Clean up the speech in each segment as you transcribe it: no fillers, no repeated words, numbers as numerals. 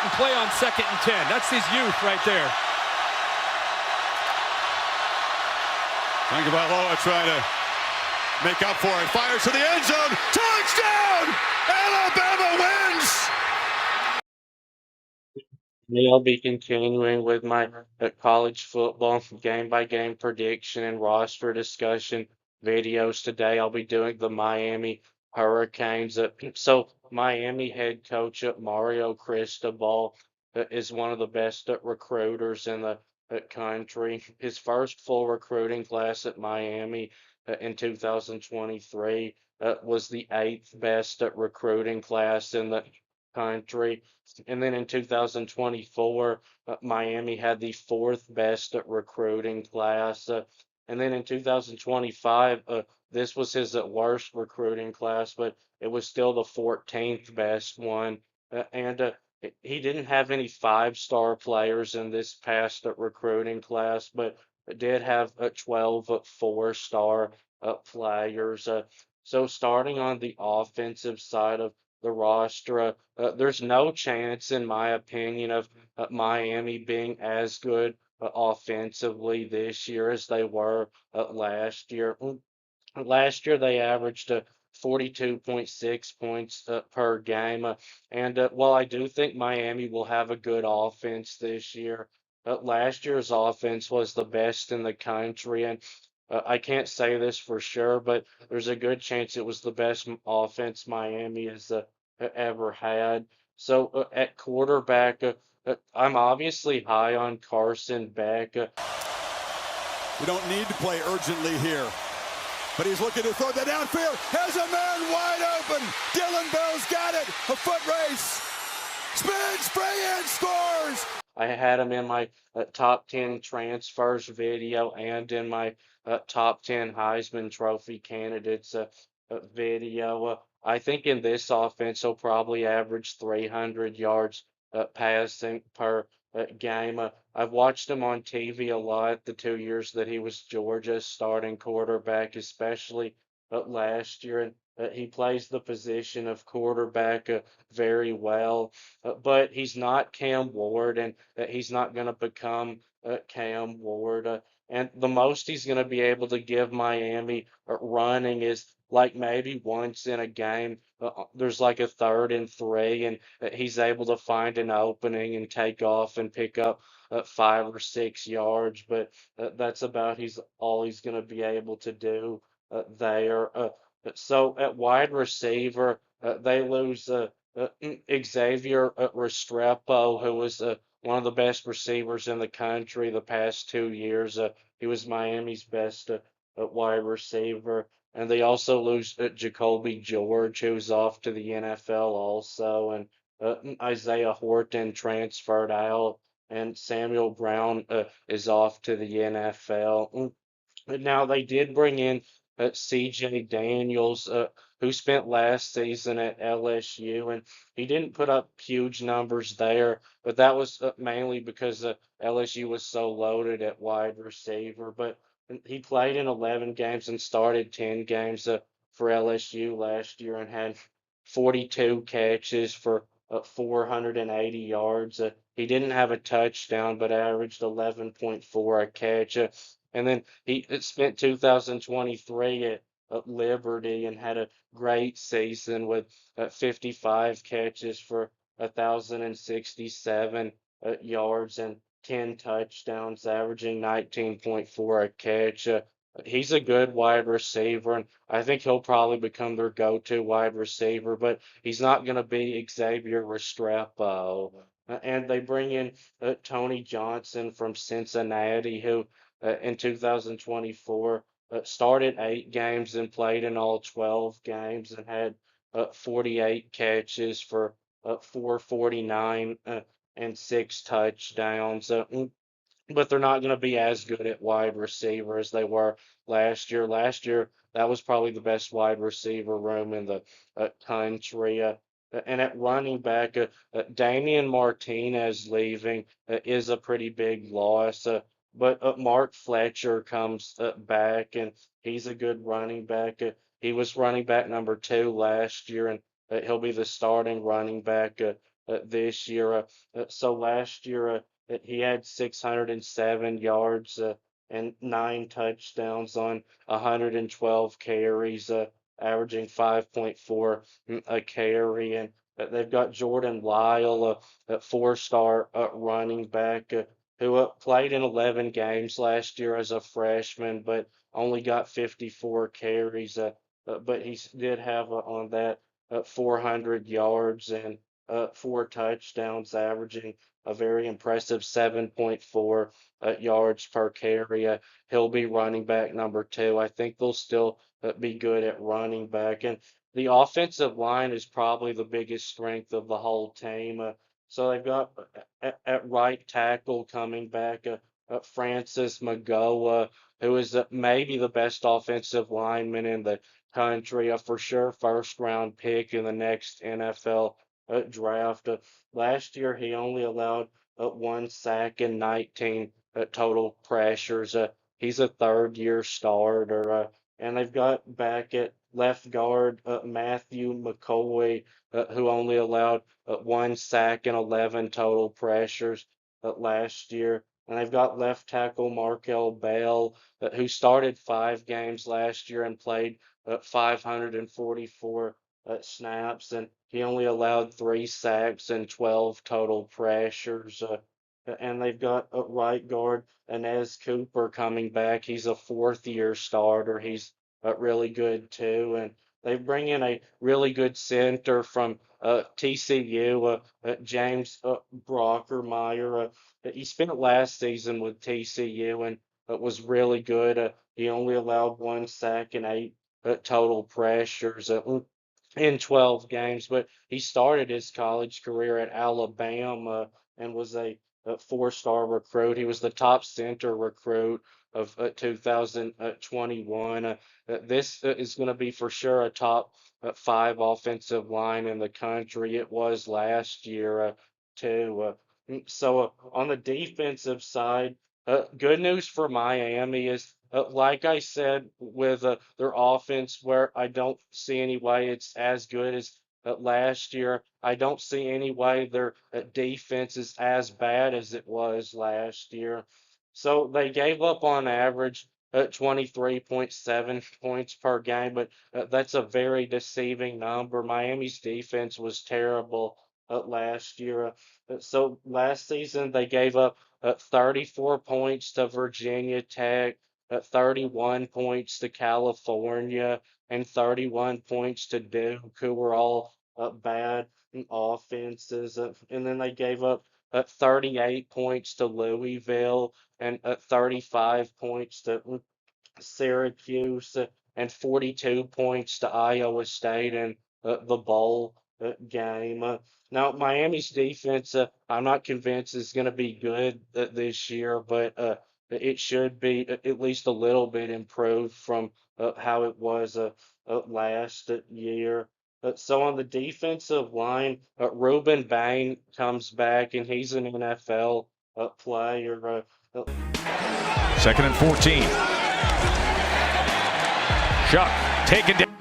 and play on 2nd and 10. That's his youth right there. Tagovailoa trying to make up for it. Fires to the end zone. Touchdown! Alabama wins! I'll be continuing with my college football game-by-game prediction and roster discussion videos today. I'll be doing the Miami Hurricanes. So Miami head coach Mario Cristobal is one of the best recruiters in the country. His first full recruiting class at Miami in 2023 was the 8th best recruiting class in the country. And then in 2024, Miami had the 4th best recruiting class. And then in 2025, this was his worst recruiting class, but it was still the 14th best one. And he didn't have any 5-star players in this past recruiting class, but did have 12 4-star players. So starting on the offensive side of the roster, there's no chance, in my opinion, of Miami being as good offensively this year as they were last year. Last year, they averaged 42.6 points per game. And while I do think Miami will have a good offense this year, last year's offense was the best in the country. And I can't say this for sure, but there's a good chance it was the best offense Miami has ever had. So at quarterback, I'm obviously high on Carson Beck. We don't need to play urgently here. But he's looking to throw that downfield. Has a man wide open. Dylan Bell's got it. A foot race. Spin, spray, and scores. I had him in my top 10 transfers video and in my top 10 Heisman Trophy candidates video. I think in this offense, he'll probably average 300 yards passing per game. I've watched him on TV a lot the 2 years that he was Georgia's starting quarterback, especially last year. And he plays the position of quarterback very well, but he's not Cam Ward, and he's not going to become Cam Ward. And the most he's going to be able to give Miami running is like maybe once in a game. There's like a 3rd and 3, and he's able to find an opening and take off and pick up 5 or 6 yards. But that's about all he's going to be able to do there. So at wide receiver, they lose Xavier Restrepo, who was one of the best receivers in the country the past 2 years. He was Miami's best wide receiver. And they also lose Jacoby George, who's off to the NFL also. And Isaiah Horton transferred out. And Samuel Brown is off to the NFL. Now, they did bring in CJ Daniels, who spent last season at LSU, and he didn't put up huge numbers there, but that was mainly because LSU was so loaded at wide receiver. But he played in 11 games and started 10 games for LSU last year and had 42 catches for 480 yards. He didn't have a touchdown, but averaged 11.4 a catch. And then he spent 2023 at Liberty and had a great season with 55 catches for 1,067 yards and 10 touchdowns, averaging 19.4 a catch. He's a good wide receiver, and I think he'll probably become their go-to wide receiver, but he's not going to be Xavier Restrepo. And they bring in Tony Johnson from Cincinnati, who in 2024 started 8 games and played in all 12 games and had 48 catches for 449 and 6 touchdowns. But they're not going to be as good at wide receiver as they were last year. Last year, that was probably the best wide receiver room in the country. And at running back, Damian Martinez leaving is a pretty big loss. But Mark Fletcher comes back, and he's a good running back. He was running back number 2 last year, and he'll be the starting running back this year. So last year he had 607 yards and 9 touchdowns on 112 carries, averaging 5.4 a carry. And they've got Jordan Lyle, a four-star running back who played in 11 games last year as a freshman, but only got 54 carries. But he did have on that 400 yards and 4 touchdowns, averaging a very impressive 7.4 yards per carry. He'll be running back number two. I think they'll still be good at running back. And the offensive line is probably the biggest strength of the whole team. So they've got at right tackle coming back Francis Magoa, who is maybe the best offensive lineman in the country, a for sure first round pick in the next NFL draft. Last year, he only allowed 1 sack and 19 total pressures. He's a third-year starter. And they've got back at left guard Matthew McCoy, who only allowed 1 sack and 11 total pressures last year. And they've got left tackle Markel Bell, who started 5 games last year and played 544 snaps, and he only allowed 3 sacks and 12 total pressures. And they've got a right guard Inez Cooper coming back. He's a fourth-year starter. He's really good too. And they bring in a really good center from TCU, James Brockermeyer. He spent last season with TCU and was really good. He only allowed 1 sack and 8 total pressures in 12 games, but he started his college career at Alabama and was a four-star recruit. He was the top center recruit of 2021. This is going to be for sure a top five offensive line in the country. It was last year, too. So on the defensive side, good news for Miami is, like I said, with their offense, where I don't see any way it's as good as last year. I don't see any way their defense is as bad as it was last year. So they gave up on average 23.7 points per game, but that's a very deceiving number. Miami's defense was terrible last year. So last season they gave up 34 points to Virginia Tech, 31 points to California, and 31 points to Duke, who were all bad offenses. And then they gave up 38 points to Louisville and 35 points to Syracuse and 42 points to Iowa State in the bowl game. Now, Miami's defense, I'm not convinced is going to be good this year, but it should be at least a little bit improved from how it was last year. So on the defensive line, Ruben Bain comes back, and he's an NFL player. Second and 14. Shot taken down.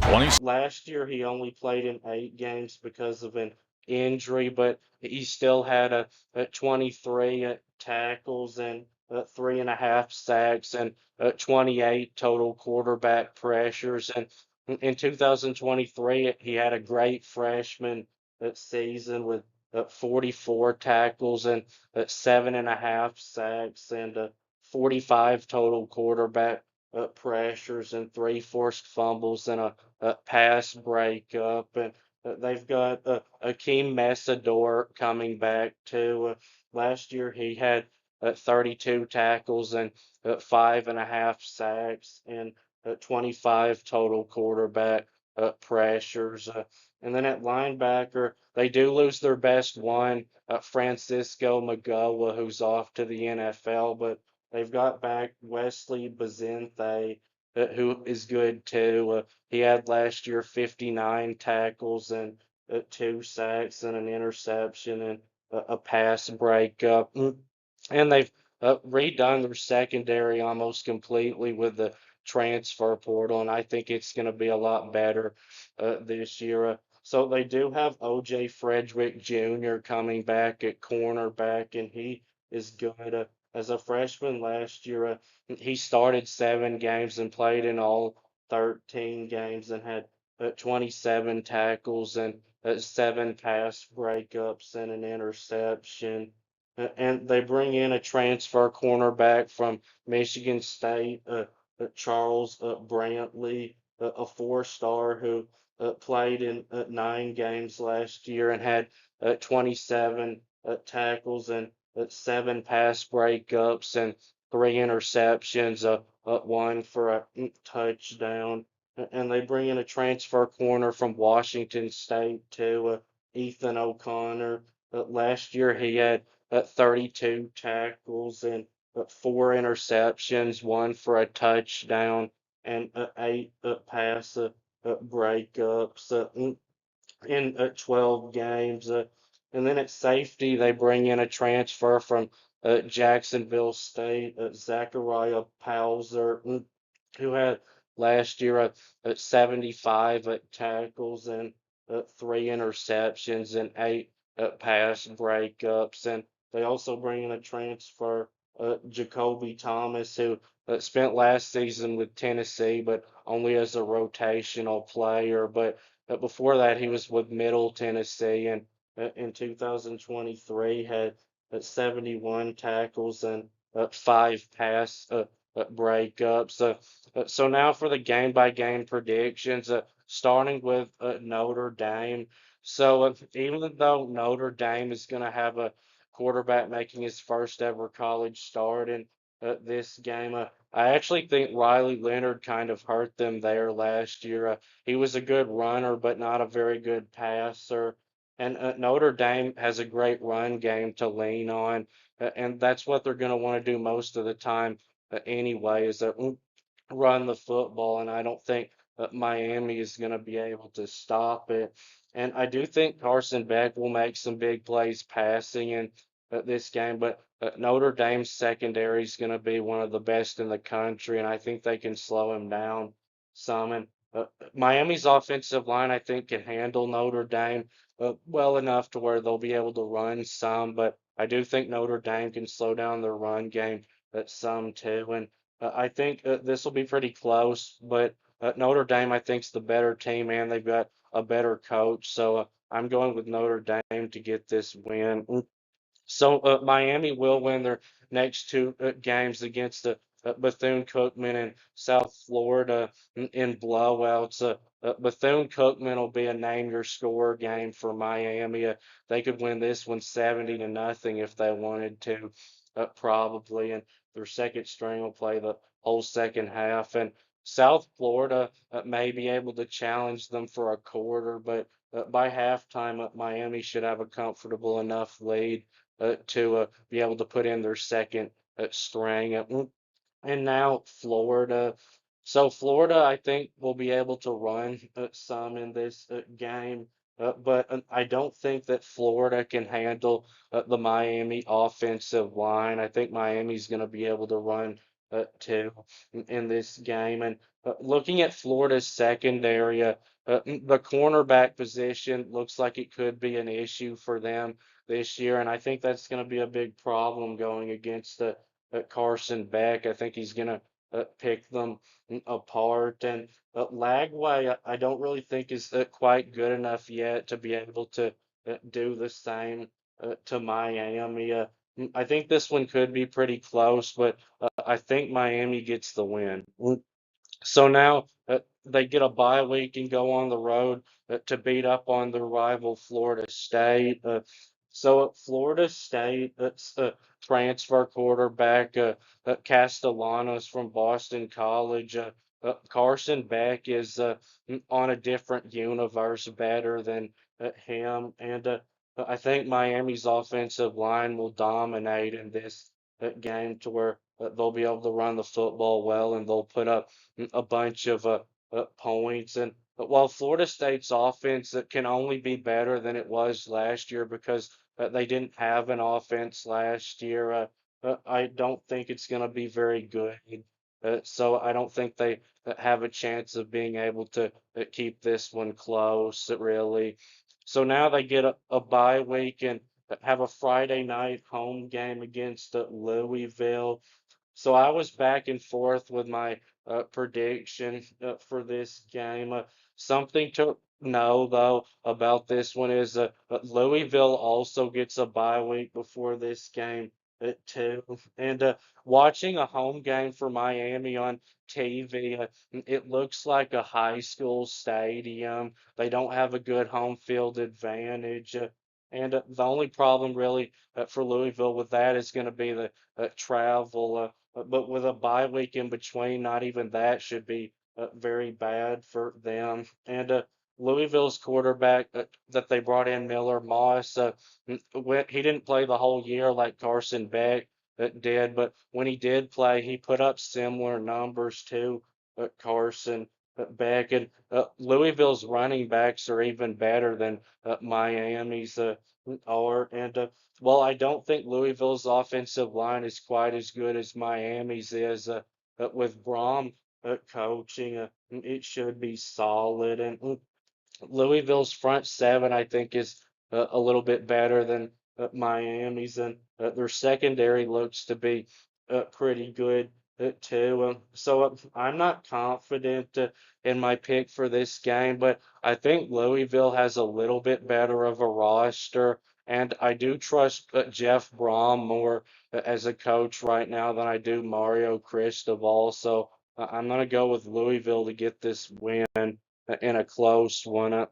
20. Last year, he only played in 8 games because of an injury, but he still had a 23 tackles and 3.5 sacks and 28 total quarterback pressures. And in 2023, he had a great freshman season with 44 tackles and 7.5 sacks and 45 total quarterback pressures and 3 forced fumbles and a pass breakup. And they've got Akeem Messador coming back too. Last year he had 32 tackles and 5.5 sacks and 25 total quarterback pressures. And then at linebacker, they do lose their best one, Francisco Magoa, who's off to the NFL, but they've got back Wesley Bazente, who is good too. He had last year 59 tackles and 2 sacks and an interception and a pass breakup. And they've redone their secondary almost completely with the transfer portal, and I think it's going to be a lot better this year. So they do have OJ Frederick Jr. coming back at cornerback, and he is good. As a freshman last year, he started 7 games and played in all 13 games and had 27 tackles and 7 pass breakups and an interception. And they bring in a transfer cornerback from Michigan State, Charles Brantley, a 4-star who played in 9 games last year and had 27 tackles and 7 pass breakups and 3 interceptions, one for a touchdown. And they bring in a transfer corner from Washington State to Ethan O'Connor. Last year he had 32 tackles and 4 interceptions, one for a touchdown, and 8 pass breakups in 12 games. And then at safety, they bring in a transfer from Jacksonville State, Zachariah Pauser, who had last year 75 tackles and 3 interceptions and 8 pass breakups. And they also bring in a transfer, Jacoby Thomas, who spent last season with Tennessee, but only as a rotational player. But before that, he was with Middle Tennessee, and in 2023 had 71 tackles and 5 pass breakups. So now for the game-by-game predictions, starting with Notre Dame. So even though Notre Dame is going to have a quarterback making his first ever college start in this game, I actually think Riley Leonard kind of hurt them there last year. He was a good runner, but not a very good passer. And Notre Dame has a great run game to lean on, and that's what they're going to want to do most of the time anyway, is run the football. And I don't think Miami is going to be able to stop it. And I do think Carson Beck will make some big plays passing in this game, but Notre Dame's secondary is going to be one of the best in the country, and I think they can slow him down some. And Miami's offensive line, I think, can handle Notre Dame well enough to where they'll be able to run some, but I do think Notre Dame can slow down their run game some too. And I think this will be pretty close, but Notre Dame, I think, is the better team, and they've got a better coach. So I'm going with Notre Dame to get this win. So Miami will win their next 2 games against Bethune-Cookman and South Florida in blowouts. Bethune-Cookman will be a name your score game for Miami. They could win this one 70-0 if they wanted to, probably. And their second string will play the whole second half. And South Florida may be able to challenge them for a quarter, but by halftime, Miami should have a comfortable enough lead to be able to put in their second string. And now Florida. So Florida, I think, will be able to run some in this game, but I don't think that Florida can handle the Miami offensive line. I think Miami's going to be able to run too in this game. And looking at Florida's secondary, the cornerback position looks like it could be an issue for them this year, and I think that's going to be a big problem going against Carson Beck. I think he's going to pick them apart. And Lagway, I don't really think is quite good enough yet to be able to do the same to Miami. I think this one could be pretty close, but I think Miami gets the win. So now they get a bye week and go on the road to beat up on their rival Florida State. So at Florida State, that's transfer quarterback Castellanos from Boston College. Carson Beck is on a different universe, better than him. And I think Miami's offensive line will dominate in this game to where they'll be able to run the football well and they'll put up a bunch of points. And but while Florida State's offense can only be better than it was last year because they didn't have an offense last year, I don't think it's going to be very good. so I don't think they have a chance of being able to keep this one close, really. So now they get a bye week and have a Friday night home game against Louisville. So I was back and forth with my prediction for this game. Something to know though about this one is Louisville also gets a bye week before this game too. And watching a home game for Miami on TV, it looks like a high school stadium. They don't have a good home field advantage. And the only problem really for Louisville with that is going to be the travel. But with a bye week in between, not even that should be very bad for them. And Louisville's quarterback that they brought in, Miller Moss, he didn't play the whole year like Carson Beck did, but when he did play, he put up similar numbers to Carson Beck. And Louisville's running backs are even better than Miami's are. And well, I don't think Louisville's offensive line is quite as good as Miami's is. With Brom coaching, it should be solid. And Louisville's front seven, I think, is a little bit better than Miami's, and their secondary looks to be pretty good too. So I'm not confident in my pick for this game, but I think Louisville has a little bit better of a roster, and I do trust Jeff Brom more as a coach right now than I do Mario Cristobal. So I'm going to go with Louisville to get this win in a close one.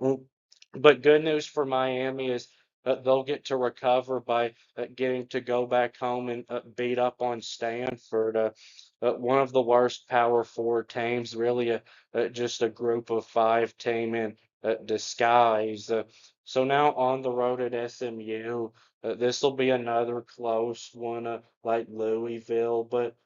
But good news for Miami is they'll get to recover by getting to go back home and beat up on Stanford, one of the worst Power Four teams, really just a group of five team in disguise. So now on the road at SMU, this will be another close one like Louisville, but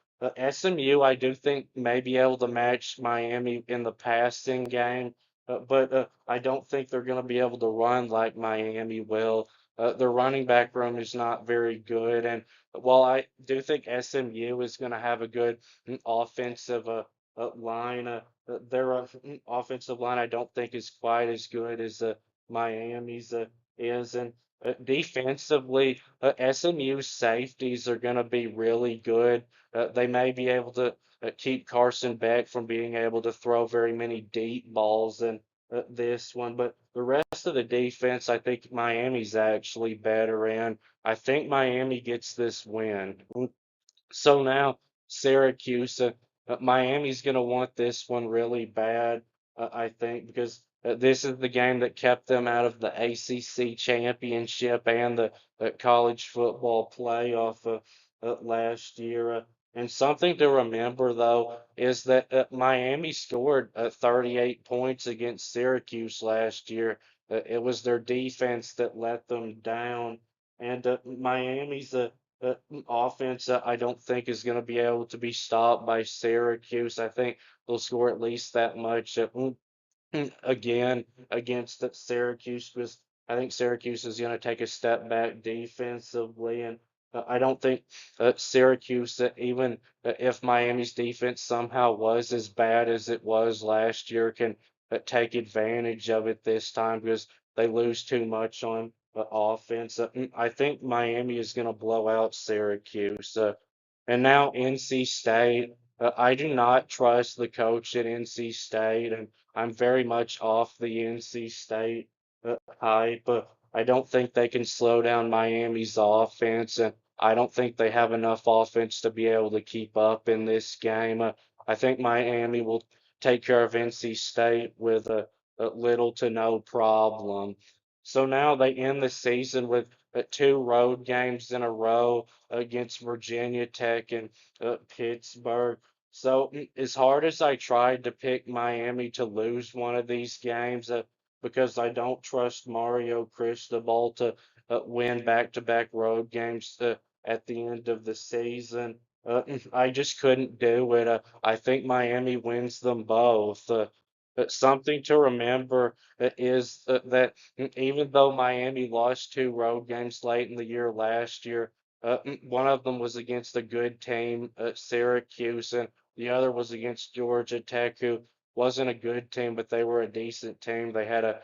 SMU, I do think may be able to match Miami in the passing game. But I don't think they're going to be able to run like Miami will. Their running back room is not very good. And while I do think SMU is going to have a good offensive line, their offensive line I don't think is quite as good as Miami's is. And defensively, SMU's safeties are going to be really good. They may be able to keep Carson Beck from being able to throw very many deep balls in this one. But the rest of the defense, I think Miami's actually better in. I think Miami gets this win. So now Syracuse, Miami's going to want this one really bad, I think, because this is the game that kept them out of the ACC championship and the college football playoff last year. And something to remember, though, is that Miami scored 38 points against Syracuse last year. It was their defense that let them down. And Miami's offense, I don't think is going to be able to be stopped by Syracuse. I think they'll score at least that much again against Syracuse because I think Syracuse is going to take a step back defensively, and I don't think Syracuse, even if Miami's defense somehow was as bad as it was last year, can take advantage of it this time because they lose too much on offense. I think Miami is going to blow out Syracuse. And now NC State. I do not trust the coach at NC State, and I'm very much off the NC State hype. I don't think they can slow down Miami's offense, and I don't think they have enough offense to be able to keep up in this game. I think Miami will take care of NC State with a little to no problem. So now they end the season with two road games in a row against Virginia Tech and Pittsburgh. So as hard as I tried to pick Miami to lose one of these games, because I don't trust Mario Cristobal to win back-to-back road games at the end of the season. I just couldn't do it. I think Miami wins them both. But something to remember is that even though Miami lost two road games late in the year last year, one of them was against a good team, Syracuse, and The other was against Georgia Tech, who wasn't a good team, but they were a decent team. They had a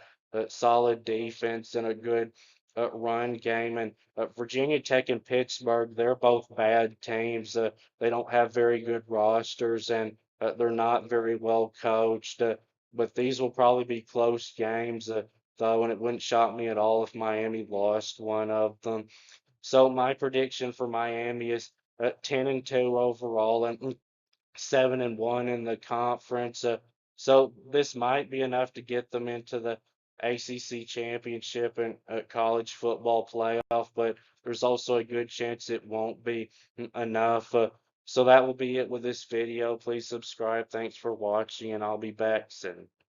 solid defense and a good run game. And Virginia Tech and Pittsburgh, they're both bad teams. They don't have very good rosters, and they're not very well coached. But these will probably be close games, though, and it wouldn't shock me at all if Miami lost one of them. So my prediction for Miami is 10-2 overall and 7-1 in the conference. So this might be enough to get them into the ACC championship and college football playoff, but there's also a good chance it won't be enough. So that will be it with this video. Please subscribe. Thanks for watching, and I'll be back soon.